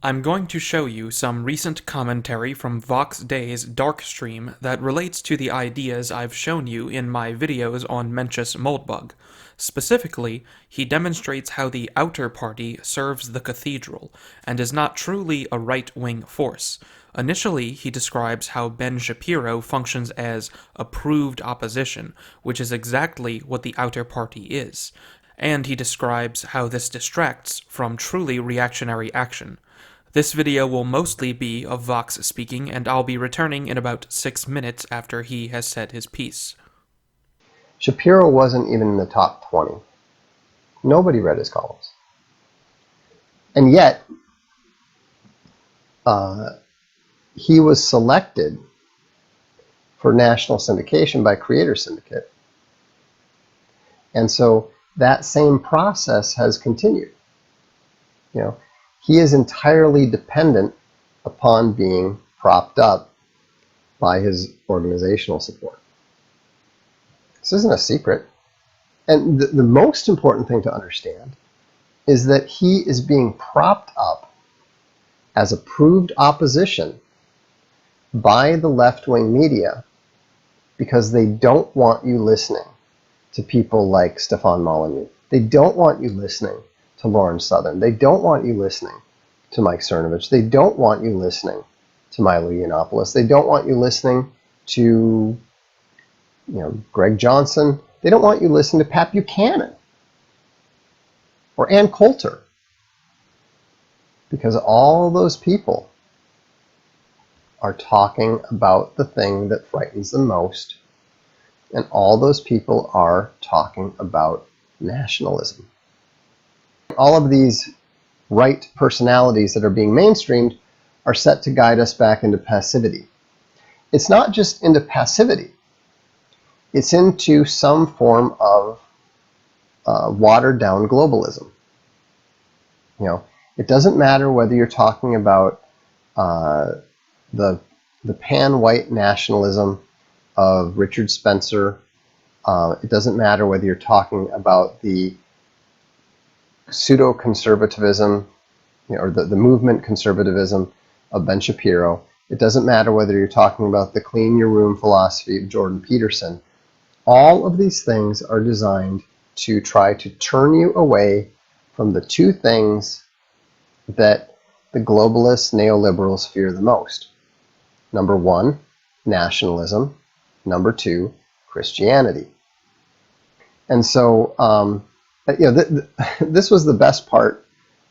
I'm going to show you some recent commentary from Vox Day's Dark Stream that relates to the ideas I've shown you in my videos on Mencius Moldbug. Specifically, he demonstrates how the Outer Party serves the Cathedral, and is not truly a right-wing force. Initially, he describes how Ben Shapiro functions as approved opposition, which is exactly what the Outer Party is. And he describes how this distracts from truly reactionary action. This video will mostly be of Vox speaking, and I'll be returning in about 6 minutes after he has said his piece. Shapiro wasn't even in the top 20. Nobody read his columns. And yet, he was selected for national syndication by Creator Syndicate. And so that same process has continued. He is entirely dependent upon being propped up by his organizational support. This isn't a secret. And the most important thing to understand is that he is being propped up as approved opposition by the left-wing media because they don't want you listening to people like Stefan Molyneux. They don't want you listening to Lauren Southern. They don't want you listening to Mike Cernovich. They don't want you listening to Milo Yiannopoulos. They don't want you listening to Greg Johnson. They don't want you listening to Pat Buchanan or Ann Coulter, because all those people are talking about the thing that frightens them most, and all those people are talking about nationalism. All of these right personalities that are being mainstreamed are set to guide us back into passivity. It's not just into passivity. It's into some form of watered down globalism. It doesn't matter whether you're talking about the pan-white nationalism of Richard Spencer. It doesn't matter whether you're talking about the pseudo-conservatism, or the movement conservatism of Ben Shapiro. It doesn't matter whether you're talking about the clean your room philosophy of Jordan Peterson. All of these things are designed to try to turn you away from the two things that the globalists, neoliberals fear the most. Number one, nationalism. Number two, Christianity. And so, this was the best part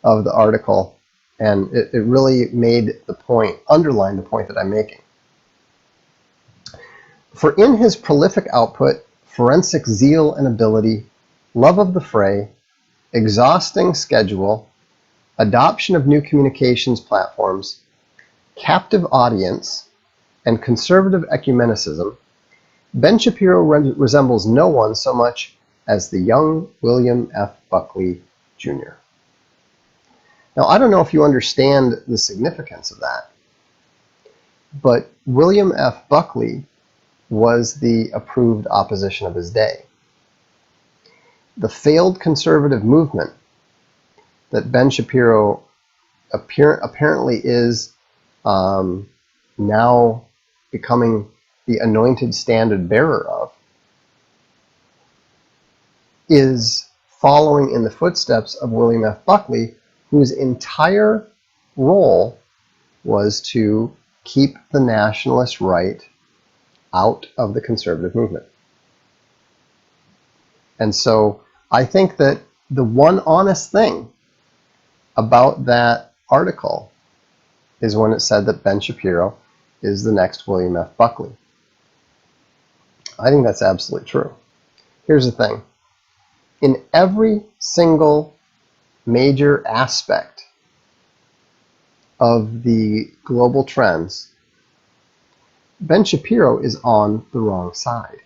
of the article, and it really made the point, underlined the point that I'm making. For in his prolific output, forensic zeal and ability, love of the fray, exhausting schedule, adoption of new communications platforms, captive audience, and conservative ecumenicism, Ben Shapiro resembles no one so much as the young William F. Buckley, Jr. Now, I don't know if you understand the significance of that, but William F. Buckley was the approved opposition of his day. The failed conservative movement that Ben Shapiro apparently is now becoming the anointed standard bearer of is following in the footsteps of William F. Buckley, whose entire role was to keep the nationalist right out of the conservative movement. And so I think that the one honest thing about that article is when it said that Ben Shapiro is the next William F. Buckley. I think that's absolutely true. Here's the thing. In every single major aspect of the global trends, Ben Shapiro is on the wrong side.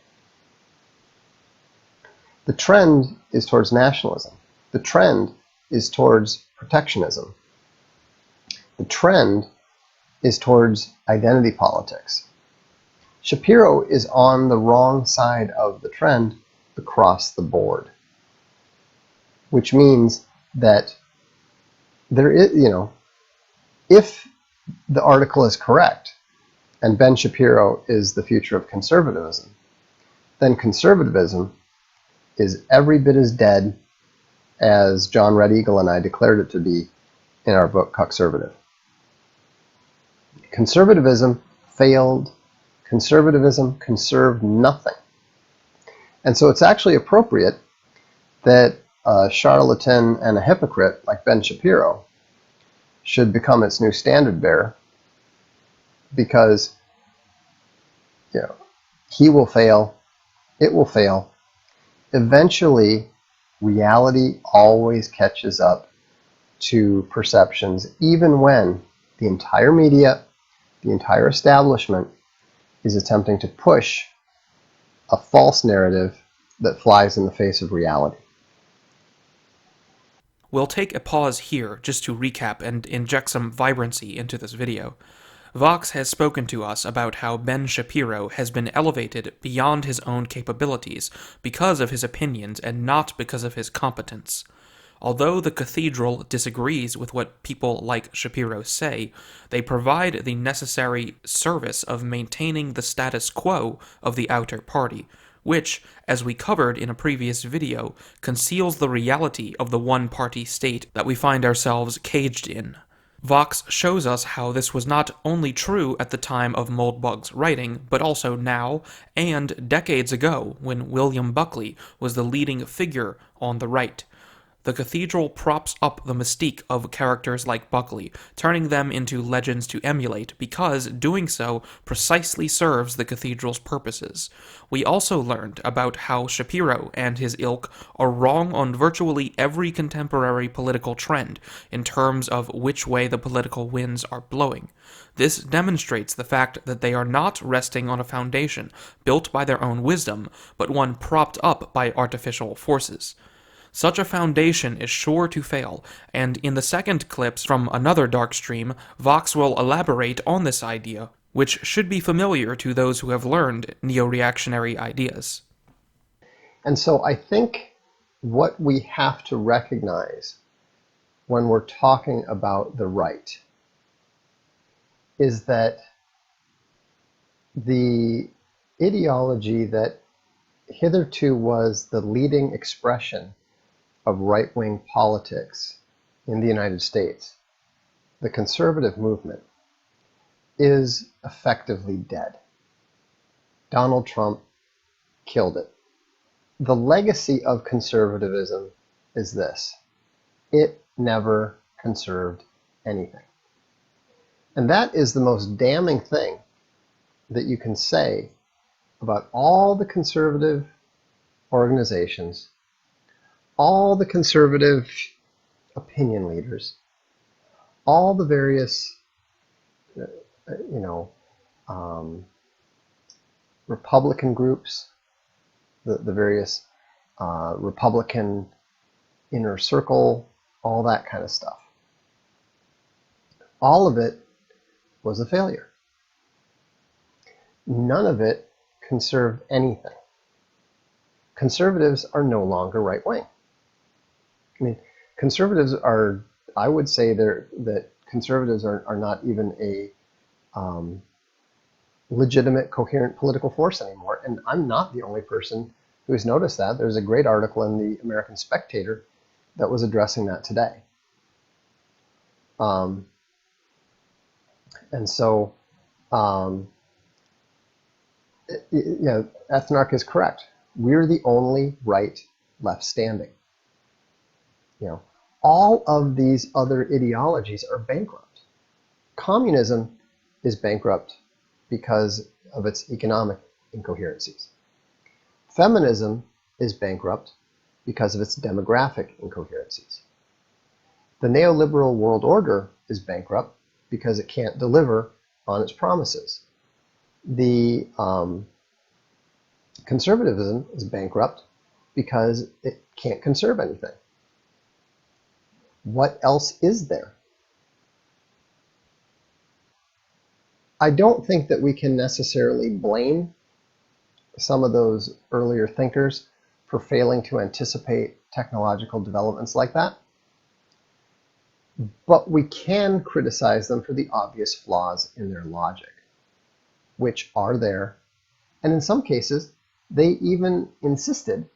The trend is towards nationalism. The trend is towards protectionism. The trend is towards identity politics. Shapiro is on the wrong side of the trend across the board, which means that there is, If the article is correct, and Ben Shapiro is the future of conservatism, then conservatism is every bit as dead as John Red Eagle and I declared it to be in our book, Conservative. Conservatism failed. Conservatism conserved nothing. And so it's actually appropriate that a charlatan and a hypocrite like Ben Shapiro should become its new standard bearer, because he will fail, it will fail. Eventually, reality always catches up to perceptions, even when the entire media, the entire establishment is attempting to push a false narrative that flies in the face of reality. We'll take a pause here just to recap and inject some vibrancy into this video. Vox has spoken to us about how Ben Shapiro has been elevated beyond his own capabilities because of his opinions and not because of his competence. Although the Cathedral disagrees with what people like Shapiro say, they provide the necessary service of maintaining the status quo of the outer party, which, as we covered in a previous video, conceals the reality of the one-party state that we find ourselves caged in. Vox shows us how this was not only true at the time of Moldbug's writing, but also now and decades ago when William Buckley was the leading figure on the right. The Cathedral props up the mystique of characters like Buckley, turning them into legends to emulate, because doing so precisely serves the Cathedral's purposes. We also learned about how Shapiro and his ilk are wrong on virtually every contemporary political trend in terms of which way the political winds are blowing. This demonstrates the fact that they are not resting on a foundation built by their own wisdom, but one propped up by artificial forces. Such a foundation is sure to fail, and in the second clips from another dark stream, Vox will elaborate on this idea, which should be familiar to those who have learned neo-reactionary ideas. And so I think what we have to recognize when we're talking about the right is that the ideology that hitherto was the leading expression of right-wing politics in the United States, the conservative movement, is effectively dead. Donald Trump killed it. The legacy of conservatism is this: it never conserved anything. And that is the most damning thing that you can say about all the conservative organizations, all the conservative opinion leaders, all the various, Republican groups, the various Republican inner circle, all that kind of stuff. All of it was a failure. None of it conserved anything. Conservatives are no longer right-wing. I mean, conservatives are, I would say that conservatives are not even a legitimate, coherent political force anymore. And I'm not the only person who has noticed that. There's a great article in the American Spectator that was addressing that today. And so, Ethnarch is correct. We're the only right left standing. All of these other ideologies are bankrupt. Communism is bankrupt because of its economic incoherencies. Feminism is bankrupt because of its demographic incoherencies. The neoliberal world order is bankrupt because it can't deliver on its promises. The conservatism is bankrupt because it can't conserve anything. What else is there? I don't think that we can necessarily blame some of those earlier thinkers for failing to anticipate technological developments like that. But we can criticize them for the obvious flaws in their logic, which are there. And in some cases, they even insisted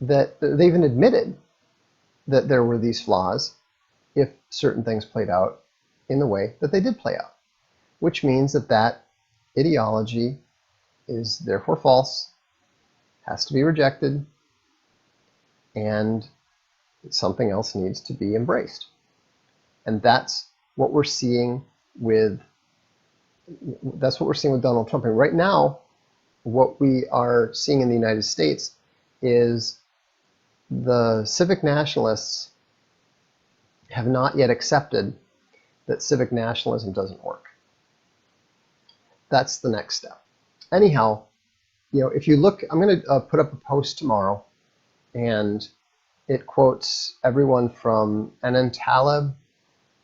that they even admitted that there were these flaws if certain things played out in the way that they did play out, which means that that ideology is therefore false, has to be rejected, and something else needs to be embraced. And that's what we're seeing with Donald Trump. And right now, what we are seeing in the United States is the civic nationalists have not yet accepted that civic nationalism doesn't work. That's the next step. Anyhow, if you look, I'm going to put up a post tomorrow, and it quotes everyone from Anand Taleb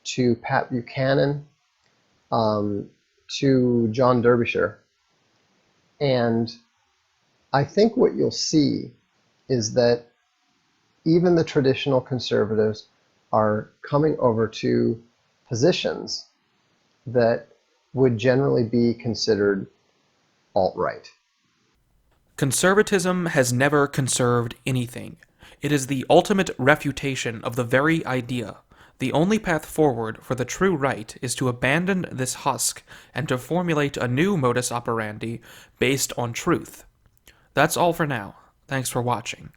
to Pat Buchanan to John Derbyshire. And I think what you'll see is that even the traditional conservatives are coming over to positions that would generally be considered alt-right. Conservatism has never conserved anything. It is the ultimate refutation of the very idea. The only path forward for the true right is to abandon this husk and to formulate a new modus operandi based on truth. That's all for now. Thanks for watching.